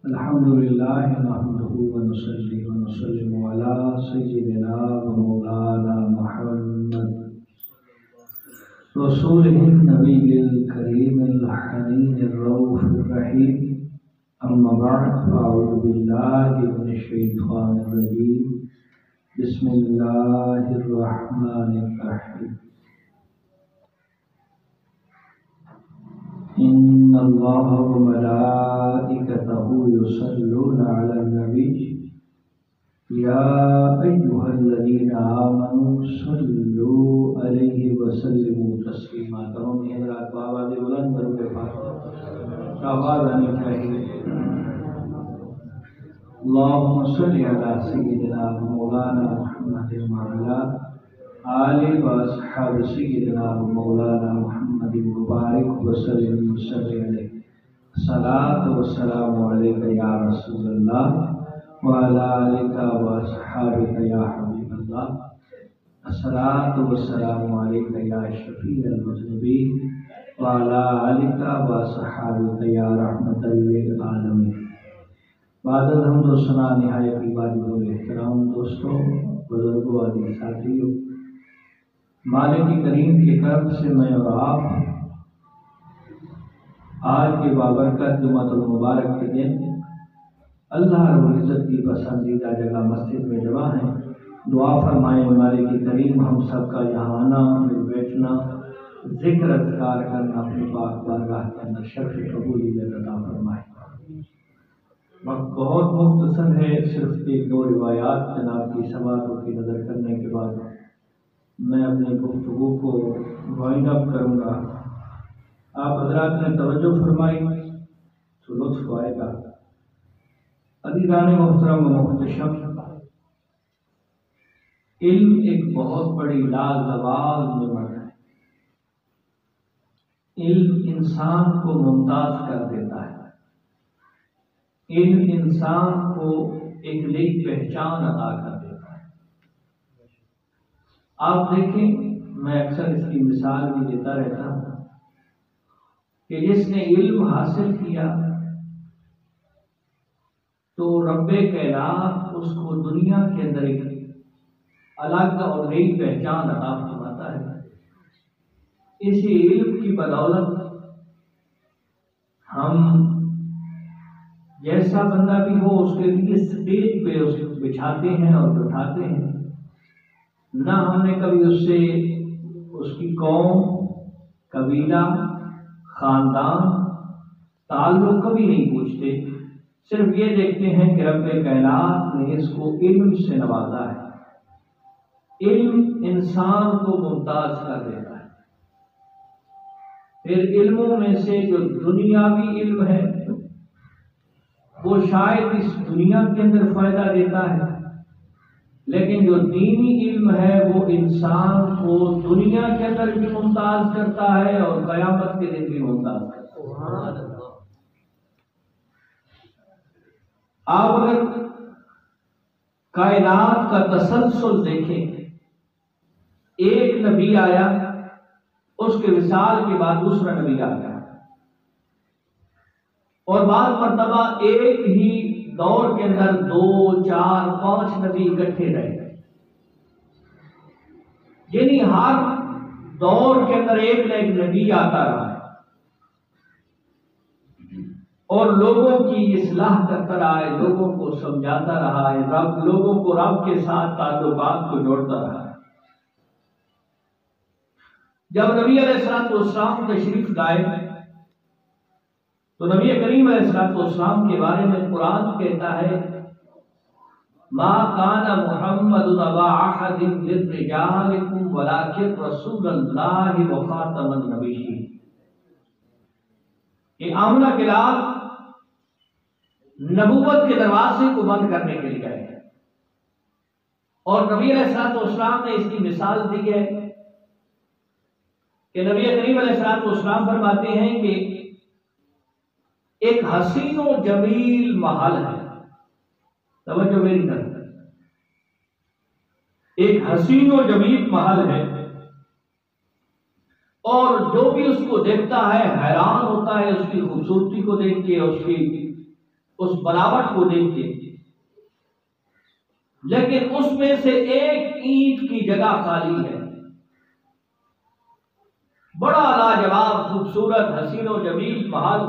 الحمد لله نحمده ونصلي ونسلم على سيدنا ومولانا محمد رسوله النبي الكريم الحنين الرؤوف الرحيم. أما بعد فأعوذ بالله من الشيطان الرجيم. بسم الله الرحمن الرحيم. إن الله وملائكته يصلون على النبي يا أيها الذين آمنوا صلوا عليه وسلموا تسليما. تمام حضرات بآواز بلند درود پاک آواز آنی چاہیے. اللهم صل على سيدنا مولانا محمد وعلى آل واصحاب سيدنا مولانا محمد مبارک وسلم علیہ. الصلاۃ والسلام علیک یا رسول اللہ وعلی آلک واصحابک یا حبیب اللہ. الصلاۃ والسلام علیک یا شفیع المذنبین وعلی آلک واصحابک یا رحمۃ للعالمین. بعد الحمد و ثنا نہایت واجب الاحترام دوستوں، بزرگوں، عزیز ساتھیوں، مالک کریم کی طرف سے میں اور آپ آج کے بابرکت جمعۃ المبارک کے دن اللہ رب العزت کی پسندیدہ جگہ مسجد میں جمع ہیں. دعا فرمائیں مالک کریم ہم سب کا یہاں آنا، مل بیٹھنا، ذکر اذکار کرنا اپنی پاک بارگاہ کے اندر شرف قبولیت عطا فرمائے. وقت بہت مختصر ہے، صرف ایک دو روایات جناب کی سماعتوں کی نظر کرنے کے بعد میں اپنی گفتگو کو وائنڈ اپ کروں گا. آپ حضرات نے توجہ فرمائی تو لطف آئے گا. عزیزان محترم و محتشم، علم ایک بہت بڑی لازوال نعمت ہے. علم انسان کو ممتاز کر دیتا ہے. علم انسان کو ایک نئی پہچان عطا کر دیتا ہے. آپ دیکھیں، میں اکثر اس کی مثال بھی دیتا رہتا ہوں کہ جس نے علم حاصل کیا تو رب کائنات اس کو دنیا کے اندر ایک الگ اور نئی پہچان عطا فرماتا ہے. اسی علم کی بدولت ہم جیسا بندہ بھی ہو اس کے لیے اسٹیج پہ اس بچھاتے ہیں اور بٹھاتے ہیں. نہ ہم نے کبھی اس سے اس کی قوم، قبیلہ، خاندان، تعلق کبھی نہیں پوچھتے. صرف یہ دیکھتے ہیں کہ رب کائنات نے اس کو علم سے نوازا ہے. علم انسان کو ممتاز کر دیتا ہے. پھر علموں میں سے جو دنیاوی علم ہے وہ شاید اس دنیا کے اندر فائدہ دیتا ہے، لیکن جو دینی علم ہے وہ انسان کو دنیا کے اندر بھی ممتاز کرتا ہے اور قیامت کے دن بھی ممتاز کرتا ہے. آپ اگر کائنات کا تسلسل دیکھیں، ایک نبی آیا، اس کے وصال کے بعد دوسرا نبی آ گیا، اور بعض مرتبہ ایک ہی دور کے اندر 2، 4، 5 نبی اکٹھے رہے. یعنی ہر دور کے اندر ایک نہ ایک نبی آتا رہا ہے اور لوگوں کی اصلاح کرتا رہا ہے، لوگوں کو سمجھاتا رہا ہے، لوگوں کو رب کے ساتھ تعلقات کو جوڑتا رہا ہے. جب نبی علیہ السلام تشریف لائے تو نبی کریم علیہ السلام کے بارے میں قرآن کہتا ہے ما کان محمد ابا احد من رجالکم ولکن رسول اللہ وخاتم النبیین. کہ آمنہ کے لال نبوت کے دروازے کو بند کرنے کے لیے آئے اور نبی علیہ السلام نے اس کی مثال دی ہے کہ نبی کریم علیہ السلام فرماتے ہیں کہ ایک حسین و جمیل محل ہے. توجہ میری طرف، ایک حسین و جمیل محل ہے اور جو بھی اس کو دیکھتا ہے حیران ہوتا ہے اس کی خوبصورتی کو دیکھ کے، اس بناوٹ کو دیکھتے، لیکن اس میں سے ایک اینٹ کی جگہ خالی ہے، بڑا لاجواب خوبصورت حسین و جمیل محل،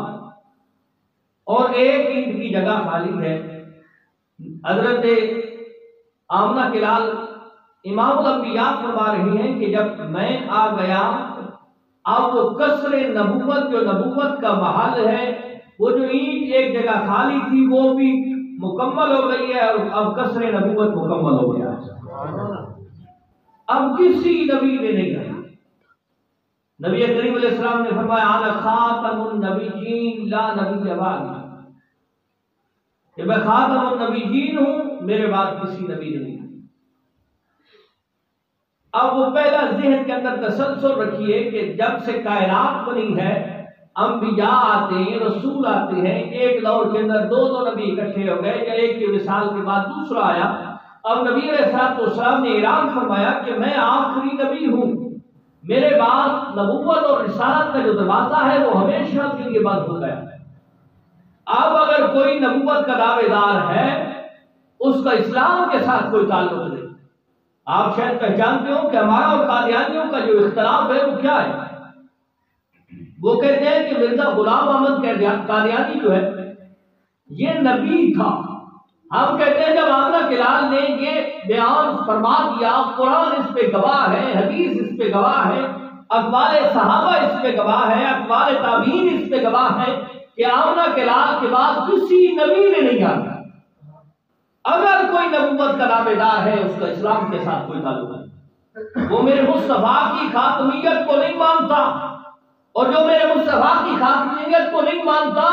اور ایک اینٹ کی جگہ خالی ہے۔ حضرت آمنہ کلال امام الانبیاء فرما رہی ہیں کہ جب میں آ گیا، اب وہ قصر نبوت جو نبوت کا محل ہے، وہ جو اینٹ ایک جگہ خالی تھی وہ بھی مکمل ہو گئی ہے، اور اب قصر نبوت مکمل ہو گیا ہے۔ اب کسی نبی نے نہیں کہا۔ نبی کریم علیہ السلام نے فرمایا انا خاتم النبیین لا نبی بعدی، کہ میں خاتم النبیین ہوں، میرے بعد کسی نبی نہیں۔ اب وہ پہلا ذہن کے اندر تسلسل رکھیے کہ جب سے کائنات بنی ہے، انبیاء آتے ہیں، رسول آتے ہیں، ایک دور کے اندر دو نبی اکٹھے ہو گئے، یا ایک کے وصال کے بعد دوسرا آیا۔ اب نبی علیہ السلام نے اعلان فرمایا کہ میں آخری نبی ہوں، میرے بعد نبوت اور رسالت کا جو دروازہ ہے وہ ہمیشہ کے لیے بند ہو گیا ہے۔ اب اگر کوئی نبوت کا دعوے دار ہے، اس کا اسلام کے ساتھ کوئی تعلق نہیں۔ آپ شاید پہچانتے ہو کہ ہمارا اور قادیانیوں کا جو اختلاف ہے وہ کیا ہے؟ وہ کہتے ہیں کہ مرزا غلام احمد قادیانی جو ہے یہ نبی تھا۔ ہم کہتے ہیں جب آمنہ کلال نے یہ بیان فرما دیا، قرآن اس پہ گواہ ہے، حدیث اس پہ گواہ ہے، اقوال صحابہ اس پہ گواہ ہے، اقوال تابعین اس پہ گواہ ہے کہ آمنہ کلال کے بعد کسی نبی نے نہیں آنا۔ اگر کوئی نبوت کا دعوے دار ہے، اس کا اسلام کے ساتھ کوئی تعلق نہیں، وہ میرے مصطفیٰ کی خاتمیت کو نہیں مانتا، اور جو میرے مصطفیٰ کی خاتمیت کو نہیں مانتا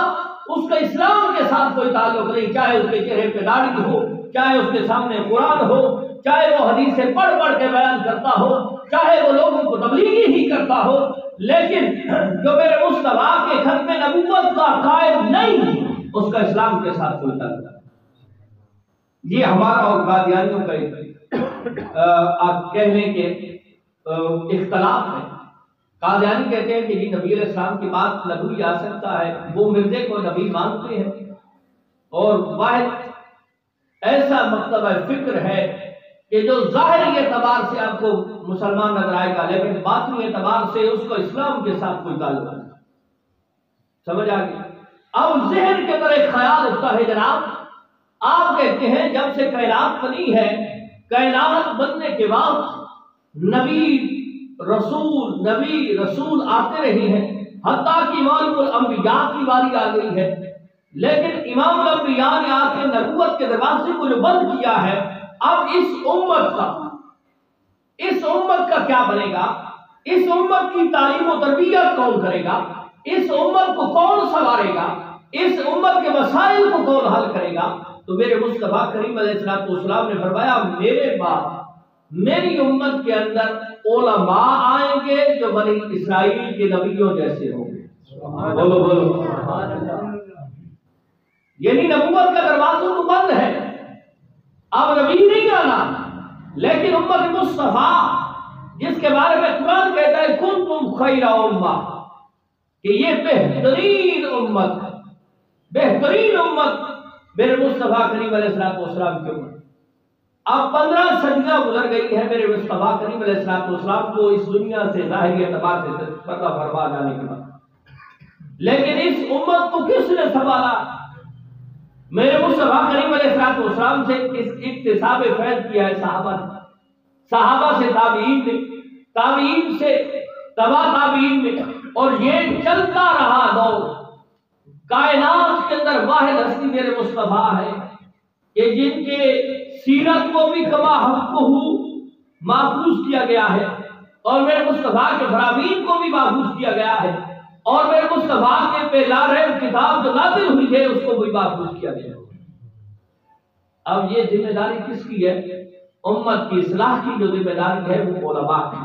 اس کا اسلام کے ساتھ کوئی تعلق نہیں، چاہے اس کے چہرے پہ داڑھی ہو، چاہے اس کے سامنے قرآن ہو، چاہے وہ حدیثیں پڑھ پڑھ کے بیان کرتا ہو، چاہے وہ لوگوں کو تبلیغی ہی کرتا ہو، لیکن جو میرے مصطفیٰ کے ختم نبوت کا قائل نہیں، اس کا اسلام کے ساتھ کوئی تعلق نہیں۔ یہ ہمارا اور قادیانیوں کا آپ کہہ لیں کہ اختلاف ہے۔ قادیانی کہتے ہیں کہ جی نبی علیہ السلام کی بات نبی آ سکتا ہے، وہ مرزے کو نبی مانتے ہیں، اور واحد ایسا مطلب فکر ہے کہ جو ظاہری اعتبار سے آپ کو مسلمان نظر آئے گا، لیکن باطنی اعتبار سے اس کو اسلام کے ساتھ کوئی تعلق نہیں۔ سمجھ آ گئی؟ اب ذہن کے اندر ایک خیال اٹھتا ہے جناب، آپ کہتے ہیں جب سے کائنات بنی ہے، کائنات بننے کے بعد نبی رسول آتے رہے ہیں، حتیٰ کہ امام الانبیاء کی باری آ گئی ہے، لیکن امام الانبیاء نے آ کے نبوت کے دروازے کو جو بند کیا ہے، اب اس امت کا کیا بنے گا؟ اس امت کی تعلیم و تربیت کون کرے گا؟ اس امت کو کون سنوارے گا؟ اس امت کے مسائل کو کون حل کرے گا؟ تو میرے مصطفیٰ کریم علیہ السلام نے فرمایا میرے بعد میری امت کے اندر علماء آئیں گے جو بنی اسرائیل کے نبیوں جیسے ہوں گے۔ بولو بولو، یعنی نبوت کا دروازہ تو بند ہے، اب نبی نہیں آنا، لیکن امت مصطفیٰ جس کے بارے میں قرآن کہتا ہے کنتم خیر امہ، کہ یہ بہترین امت میرے مصطفیٰ کریم علیہ السلام کی امت۔ اب 15 صدیاں گزر گئی ہے میرے مصطفیٰ کریم علیہ السلام کو اس دنیا سے ظاہری اعتبار سے پردہ فرما جانے کے بعد، لیکن اس امت کو کس نے سنبھالا؟ میرے مصطفیٰ کریم علیہ السلام سے اکتساب فیض کیا ہے صحابہ سے تابعین سے تبع تابعین نے، اور یہ چلتا رہا دور۔ کائنات کے اندر واحد ہستی میرے مصطفیٰ ہے کہ جن کے سیرت کو بھی کما حقہ محفوظ کیا گیا ہے، اور میرے مصطفیٰ کے فرامین کو بھی محفوظ کیا گیا ہے، اور میرے مصطفیٰ کے پہ لا رحم کتاب جو نازل ہوئی ہے اس کو بھی محفوظ کیا گیا ہے۔ اب یہ ذمہ داری کس کی ہے؟ امت کی اصلاح کی جو ذمہ داری ہے وہ علماء کی۔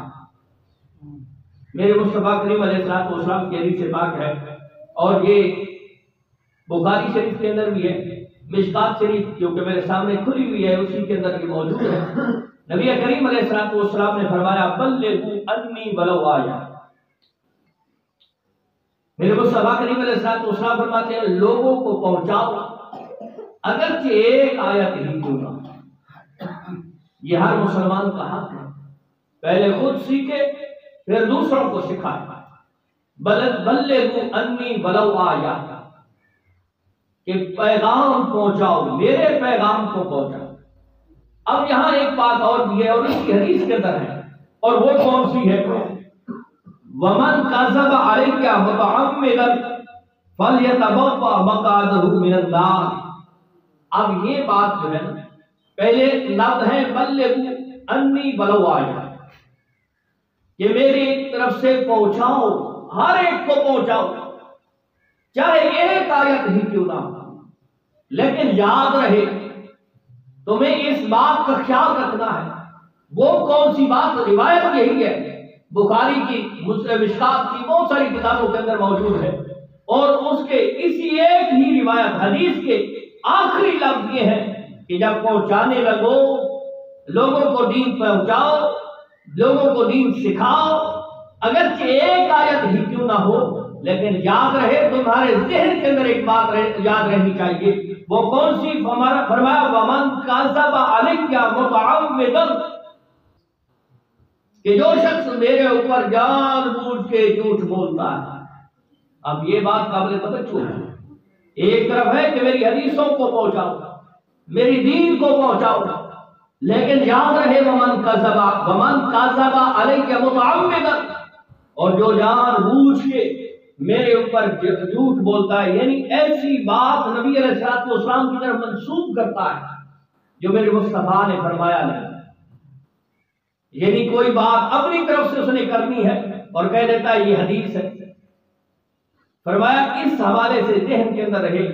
میرے مصطفیٰ کریم علیہ السلام کی حدیث پاک ہے، اور یہ بخاری شریف کے اندر بھی ہے، مشکات شریف جو کہ میرے سامنے کھلی ہوئی ہے اسی کے اندر یہ موجود ہے۔ نبی کریم علیہ السلام نے فرمایا بلغوا انی ولو آیا، میرے مصطفیٰ کریم علیہ السلام فرماتے ہیں لوگوں کو پہنچاؤ اگرچہ ایک آیت ہی کیوں نہ. یہ ہر مسلمان کا حق ہے، پہلے خود سیکھے پھر دوسروں کو سکھائے. بلغوا انی ولو آیہ، کہ پیغام پہنچاؤ، میرے پیغام کو پہنچاؤ. اب یہاں ایک بات اور بھی ہے اور اس کی حدیث کے اندر ہے، اور وہ کون سی ہے؟ ومن کذب علیہ متعمدا فلیتبوأ مقعدہ من النار. اب یہ بات جو ہے پہلے لفظ ہے بلغوا انی ولو آیہ، کہ میری طرف سے پہنچاؤ، ہر ایک کو پہنچاؤ چاہے ایک آیت ہی کیوں نہ. لیکن یاد رہے تمہیں اس بات کا خیال رکھنا ہے. وہ کون سی بات؟ روایت یہی ہے، بخاری کی، مسلم، مشکات کی، بہت ساری کتابوں کے اندر موجود ہے. اور اس کے اسی ایک ہی روایت حدیث کے آخری لفظ یہ ہے کہ جب پہنچانے لگو، لوگوں کو دین پہنچاؤ، لوگوں کو دین سکھاؤ، اگرچہ ایک آیت ہی کیوں نہ ہو، لیکن یاد رہے، تمہارے ذہن کے اندر ایک بات یاد رہنی چاہیے. وہ کون سی؟ فرمایا ومن کذب علیہ متعمدا، کہ جو شخص میرے اوپر جان بوجھ کے جھوٹ بولتا ہے. اب یہ بات قابل توجہ ہے. ایک طرف ہے کہ میری حدیثوں کو پہنچاؤ، میری دین کو پہنچاؤ، لیکن یاد رہے ومن کذب علیہ متعمدا، اور جو جان بوجھ کے میرے اوپر جھوٹ بولتا ہے، یعنی ایسی بات نبی علیہ الصلوۃ والسلام کی طرف منسوب کرتا ہے جو میرے مصطفیٰ نے فرمایا نہیں. یعنی کوئی بات اپنی طرف سے اس نے کرنی ہے اور کہہ دیتا ہے یہ حدیث ہے. فرمایا اس حوالے سے ذہن کے اندر رہے،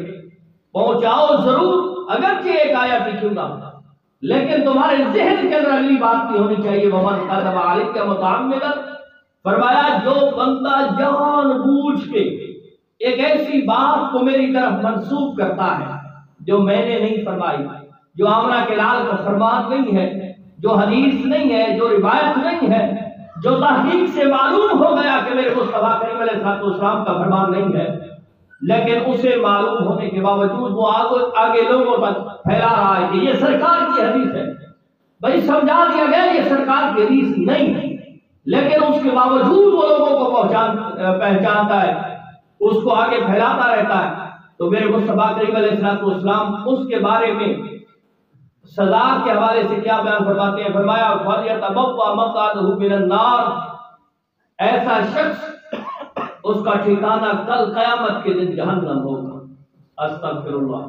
پہنچاؤ ضرور، اگرچہ ایک آیت ہی کیوں نہ، لیکن تمہارے ذہن کے اندر اگلی بات نہیں ہونی چاہیے ومن کذب علیہ متعمدا. فرمایا جو بندہ جان بوجھ کے ایک ایسی بات کو میری طرف منسوب کرتا ہے جو میں نے نہیں فرمائی، جو آمنہ کے لال کا فرمان نہیں ہے، جو حدیث نہیں ہے، جو روایت نہیں ہے، جو تحقیق سے معلوم ہو گیا کہ میرے مصطفیٰ کریم علیہ السلام کا فرمان نہیں ہے، لیکن اسے معلوم ہونے کے باوجود وہ آگے لوگوں تک پھیلا رہا ہے کہ یہ سرکار کی حدیث ہے. بھائی سمجھا دیا گیا یہ سرکار کی حدیث نہیں ہے، لیکن اس کے باوجود وہ لوگوں کو پہچانتا ہے، اس کو آگے پھیلاتا رہتا ہے. تو میرے مصطفیٰ کریم علیہ السلام اس کے بارے میں سزا کے حوالے سے کیا بیان فرماتے ہیں؟ فرمایا فَلْيَتَبَوَّأْ مَقْعَدَهُ مِنَ النَّارِ، ایسا شخص اس کا ٹھکانہ کل قیامت کے دن جہنم ہوگا. استغفر اللہ.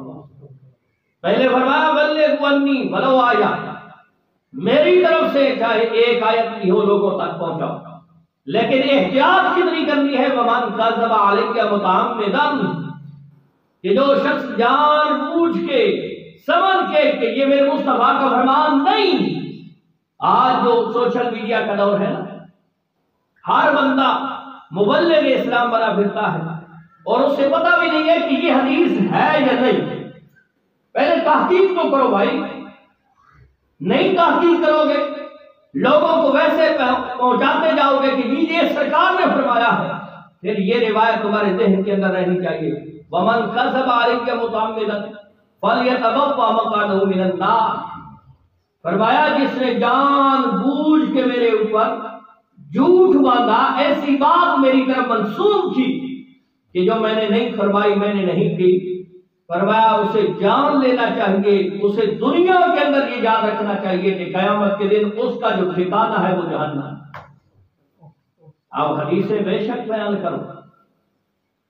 پہلے فرمایا بلغوا انی ولو آیہ، میری طرف سے چاہے ایک آیت کی ہو لوگوں تک پہنچاؤ، لیکن احتیاط کتنی کرنی ہے؟ ومن کذب علیہ متعمدا، کہ جو شخص جان بوجھ کے سمجھ کے کہ یہ میرے مصطفیٰ کا فرمان نہیں. آج جو سوشل میڈیا کا دور ہے نا، ہر بندہ مبلغ اسلام بنا پھرتا ہے اور اس سے پتہ بھی نہیں ہے کہ یہ حدیث ہے یا نہیں. پہلے تحقیق تو کرو بھائی، نہیں تحقیق کرو گے لوگوں کو ویسے پہنچاتے جاؤ گے کہ یہ سرکار نے فرمایا ہے. پھر یہ روایت تمہارے ذہن کے اندر رہنی چاہیے ومن کذب علیہ متعمدا فلیتبوأ مقعدہ من النار. فرمایا جس نے جان بوجھ کے میرے اوپر جھوٹ باندھا، ایسی بات میری طرف منسوب کی کہ جو میں نے نہیں فرمائی، میں نے نہیں کی، فرمایا اسے جان لینا چاہیے، اسے دنیا کے اندر یہ یاد رکھنا چاہیے کہ قیامت کے دن اس کا جو ٹھکانہ ہے وہ جہنم. اب حدیثیں بے شک بیان کرو،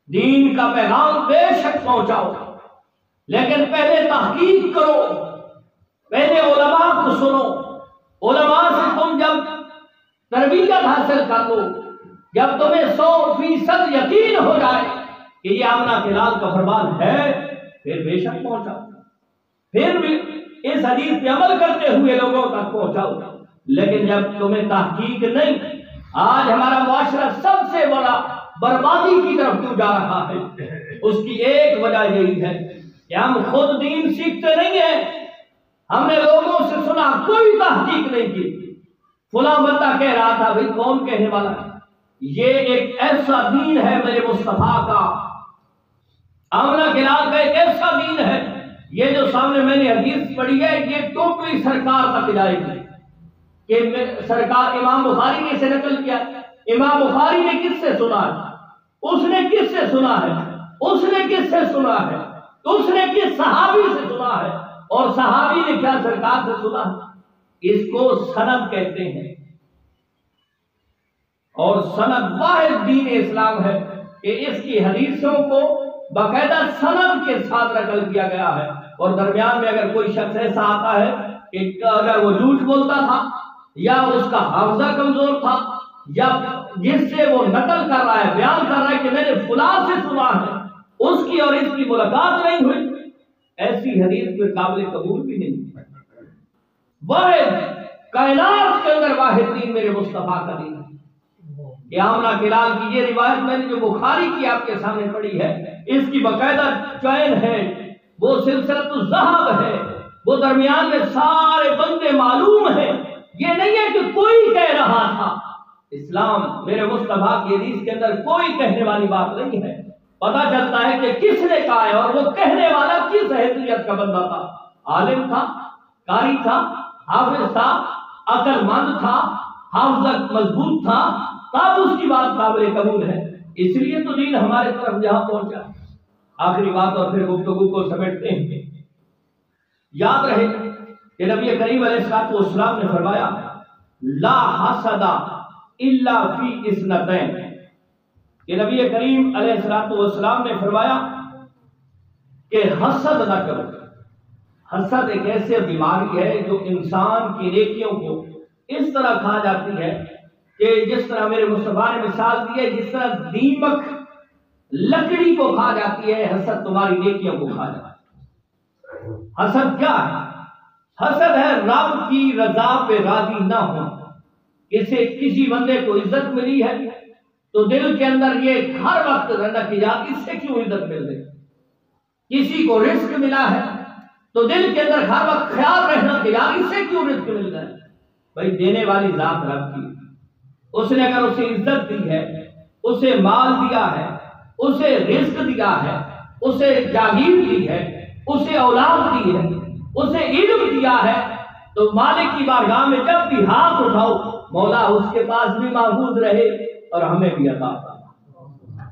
دین کا پیغام بے شک پہنچاؤ، لیکن پہلے تحقیق کرو، پہلے علماء کو سنو. علماء سے تم جب تربیت حاصل کر لو، جب تمہیں 100% یقین ہو جائے کہ یہ آمنہ کے لال کا فرمان ہے، پھر بے شک پہنچاؤ، پھر بھی اس حدیث پہ عمل کرتے ہوئے لوگوں تک پہنچاؤ. لیکن جب تمہیں تحقیق نہیں، آج ہمارا معاشرہ سب سے بڑا بربادی کی طرف کیوں جا رہا ہے، اس کی ایک وجہ یہی ہے کہ ہم خود دین سیکھتے نہیں ہیں. ہم نے لوگوں سے سنا، کوئی تحقیق نہیں کی. فلاں بندہ کہہ رہا تھا، بھئی کون کہنے والا ہے؟ یہ ایک ایسا دین ہے میرے مصطفیٰ کا، آمنہ کے لال کا ایک ایسا دین ہے، یہ جو سامنے میں نے حدیث پڑھی ہے یہ ٹوٹلی سرکار تک جائے گی کہ سرکار امام بخاری نے اسے نقل کیا. امام بخاری نے کس سے سنا ہے؟ اس نے کس سے سنا ہے؟ اس نے کس سے سنا ہے؟ اس نے کس صحابی سے سنا ہے؟ اور صحابی نے کیا سرکار سے سنا ہے؟ اس کو سند کہتے ہیں. اور سند واحد دین اسلام ہے کہ اس کی حدیثوں کو باقاعدہ سند کے ساتھ نقل کیا گیا ہے. اور درمیان میں اگر کوئی شخص ایسا آتا ہے کہ اگر وہ جھوٹ بولتا تھا یا اس کا حافظہ کمزور تھا یا جس سے وہ نقل کر رہا ہے بیان کر رہا ہے کہ میں نے فلاں سے سنا ہے اس کی اور اس کی ملاقات نہیں ہوئی، ایسی حدیث کوئی قابل قبول بھی نہیں. واحد کائنات کے اندر واحد دین میرے مصطفیٰ کا دین ہے. کہ آمنہ کلال کی یہ روایت میں نے جو بخاری کی آپ کے سامنے پڑھی ہے اس کی باقاعدہ چین ہے، وہ سلسلۃ الذہب ہے، وہ درمیان میں سارے بندے معلوم ہیں. یہ نہیں ہے کہ کوئی کہہ رہا تھا. اسلام میرے مصطفیٰ کی حدیث کے اندر کوئی کہنے والی بات نہیں ہے. پتہ چلتا ہے کہ کس نے کہا ہے اور وہ کہنے والا کس حیثیت کا بندہ تھا. عالم تھا، قاری تھا، حافظ تھا، عقل مند تھا، حافظ مضبوط تھا، تب اس کی بات قابل قبول ہے. اس لیے تو دین ہمارے طرف جہاں پہنچا. آخری بات اور پھر گفتگو کو سمیٹتے ہیں. یاد رہے کہ نبی کریم علیہ الصلوۃ والسلام نے فرمایا لا حسد الا فی اثنتین. کہ نبی کریم علیہ الصلوۃ والسلام نے فرمایا کہ حسد نہ کرو. حسد ایک ایسی بیماری ہے جو انسان کی نیکیوں کو اس طرح کھا جاتی ہے کہ جس طرح میرے مصطفیٰ نے مثال دی ہے جس طرح دیمک لکڑی کو کھا جاتی ہے، حسد تمہاری نیکیوں کو کھا جاتی ہے. حسد کیا ہے؟ حسد ہے رب کی رضا پہ راضی نہ ہو. کسی بندے کو عزت ملی ہے تو دل کے اندر یہ ہر وقت رہنا کہ یار اس سے کیوں عزت مل رہی. کسی کو رزق ملا ہے تو دل کے اندر ہر وقت خیال رہنا کہ یار اس سے کیوں رزق مل رہا ہے. بھائی دینے والی ذات رب کی. اس نے اگر اسے عزت دی ہے، اسے مال دیا ہے، اسے رزق دیا ہے، اسے جاگیر دی ہے، اسے اولاد دی ہے، اسے علم دیا ہے، تو مالک کی بارگاہ میں جب بھی ہاتھ اٹھاؤ مولا اس کے پاس بھی محفوظ رہے اور ہمیں بھی عطا فرما.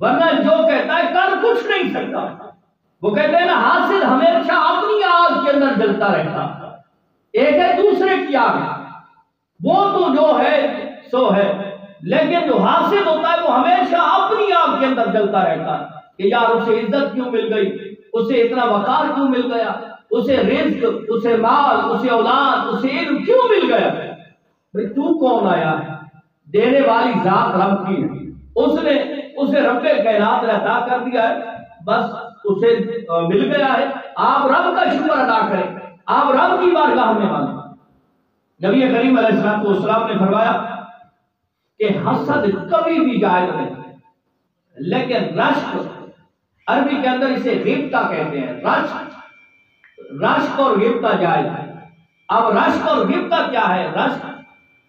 ورنہ جو کہتا ہے کر کچھ نہیں سکتا. وہ کہتے ہیں نا حاسد ہمیشہ اپنی آگ کے اندر جلتا رہتا. ایک ہے دوسرے کی آگ، وہ تو جو ہے سو ہے، لیکن جو حاسد ہوتا ہے وہ ہمیشہ اپنی آگ کے اندر جلتا رہتا ہے کہ یار اسے عزت کیوں مل گئی، اسے اتنا وقار کیوں مل گیا، اسے رزق، اسے مال، اسے اولاد، اسے علم کیوں مل گیا. بھئی تو کون آیا ہے؟ دینے والی ذات رب کی ہے. اس نے اسے رب کائنات نے عطا کر دیا ہے، بس اسے مل گیا ہے. آپ رب کا شکر ادا کریں، آپ رب کی بارگاہ میں مانیں. نبی کریم علیہ الصلوۃ والسلام نے فرمایا کہ حسد کبھی بھی جائز نہیں، لیکن رشک، عربی کے اندر اسے غبطہ کہتے ہیں. رشک اور غبطہ جائز ہے. اب رشک اور غبطہ کیا ہے؟ رشک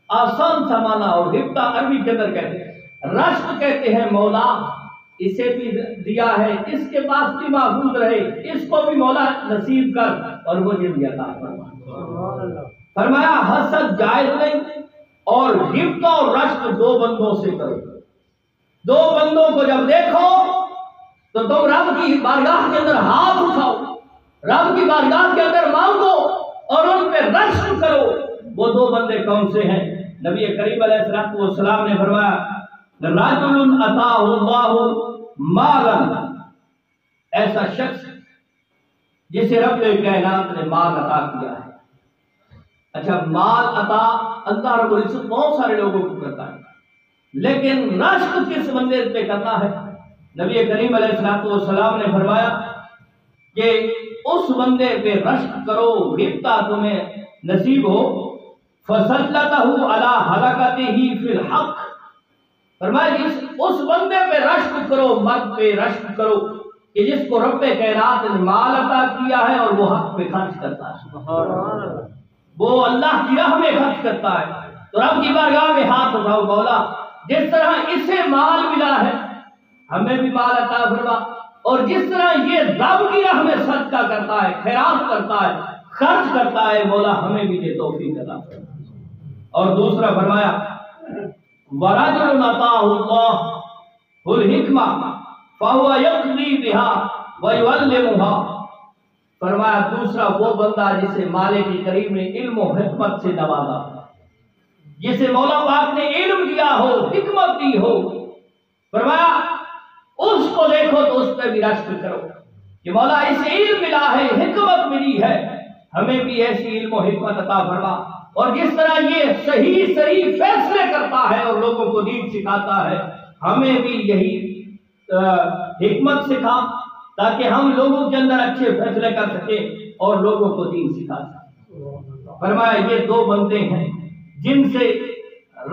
آسان سا معنی اور غبطہ عربی کے اندر کہتے ہیں. رشک کہتے ہیں مولا اسے بھی دیا ہے، اس کے پاس بھی محفوظ رہے، اس کو بھی مولا نصیب کر اور مجھے بھی عطا فرما. فرمایا حسد جائز نہیں، اور غبطہ اور رشک دو بندوں سے کرو. دو بندوں کو جب دیکھو تو تم رب کی بارگاہ کے اندر ہاتھ اٹھاؤ، رب کی بارگاہ کے اندر مانگو اور ان پہ رشک کرو. وہ دو بندے کون سے ہیں؟ نبی کریم علیہ الصلوۃ والسلام نے فرمایا رجل عطاہ اللہ مالا، ایسا شخص جسے رب کائنات نے مال عطا کیا ہے. اچھا مال عطا اللہ رب العزت بہت سارے لوگوں کو کرتا ہے، لیکن رشک کس بندے پہ کرنا ہے؟ نبی کریم علیہ الصلوۃ والسلام نے فرمایا کہ اس بندے پہ رشک کرو غبطہ تمہیں نصیب ہو. فَسَلَّتَهُ عَلَى حَلَقَتِهِ فِي الْحَقِّ. فرمایا اس بندے پہ رشک کرو، مرد پہ رشک کرو کہ جس کو رب کائنات نے مال عطا کیا ہے اور وہ حق پہ خرچ کرتا ہے، وہ اللہ کی راہ میں خرچ کرتا ہے. تو رب کی بارگاہ میں ہاتھ اٹھاؤ، مولا جس طرح اسے مال ملا ہے ہمیں بھی مال عطا فرما، اور جس طرح یہ رب کی راہ میں صدقہ کرتا ہے، خیرات کرتا ہے، خرچ کرتا ہے، مولا ہمیں بھی یہ توفیق عطا فرمائے۔ اور دوسرا فرمایا وَرَجُلٌ آتَاهُ اللَّهُ الْحِكْمَةَ فَهُوَ يَقْضِي بِهَا وَيُعَلِّمُهَا، فرمایا دوسرا وہ بندہ جسے مالک کریم نے علم و حکمت سے نوازا، جسے مولا پاک نے علم دیا ہو، حکمت دی ہو، فرمایا اس کو دیکھو تو اس پہ بھی رشک کرو کہ مولا اس علم ملا ہے، حکمت ملی ہے، ہمیں بھی ایسی علم و حکمت عطا فرما۔ اور جس طرح یہ صحیح صحیح فیصلے کرتا ہے اور لوگوں کو دین سکھاتا ہے، ہمیں بھی یہی حکمت سکھا تاکہ ہم لوگوں کے اندر اچھے فیصلے کر سکیں اور لوگوں کو دین سکھا سکیں۔ فرمایا یہ دو بندے ہیں جن سے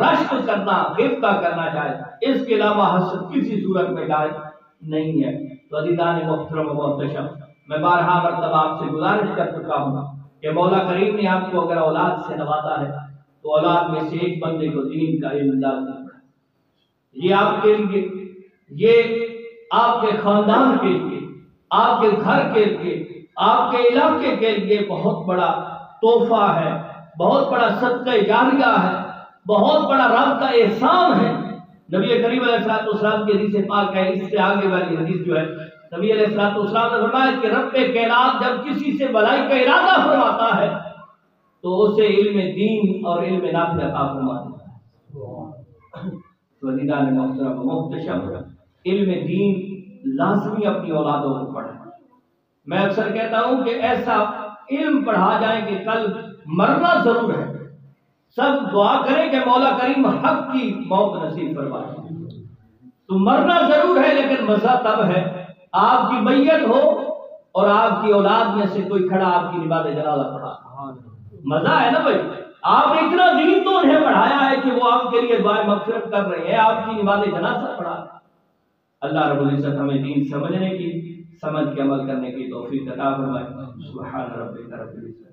رشک کرنا، غبطہ کرنا جائز، اس کے علاوہ حسد کسی صورت میں جائز نہیں ہے۔ تو عزیزان محترم و محتشم، میں بارہا مرتبہ آپ سے گزارش کر چکا ہوں کہ مولا کریم نے آپ کو اگر اولاد سے نوازا ہے تو اولاد میں سے ایک بندے کو دین کا علم لازم ہے۔ یہ آپ کے لیے، یہ آپ کے خاندان کے لیے، آپ کے گھر کے لیے، آپ کے علاقے کے لیے بہت بڑا تحفہ ہے، بہت بڑا صدقہ جاریہ ہے، بہت بڑا رب کا احسان ہے۔ نبی کریم علیہ السلام کی حدیث پاک ہے، اس سے آگے والی حدیث جو ہے نبی علیہ السلام نے فرمایا کہ رب کائنات جب کسی سے بھلائی کا ارادہ فرماتا ہے تو اسے علم دین اور علم نافع عطا فرما دیتا ہے۔ تو عزیزان محترم و محتشم، علم دین لازمی اپنی اولادوں کو پڑھیں۔ میں اکثر کہتا ہوں کہ ایسا علم پڑھا جائے کہ کل مرنا ضرور ہے، سب دعا کریں کہ مولا کریم حق کی موت نصیب فرمائے۔ تو مرنا ضرور ہے لیکن مزہ تب ہے آپ کی میت ہو اور آپ کی اولاد میں سے کوئی کھڑا آپ کی نماز جنازہ پڑھا، مزہ ہے نا بھائی۔ آپ نے اتنا دین تو انہیں پڑھایا ہے کہ وہ آپ کے لیے دعائیں مغفرت کر رہے ہیں، آپ کی نماز جنازہ پڑھا۔ اللہ رب العزت ہمیں دین سمجھنے کی، سمجھ کے عمل کرنے کی توفیق عطا فرمائے۔ سبحان ربک رب العزت۔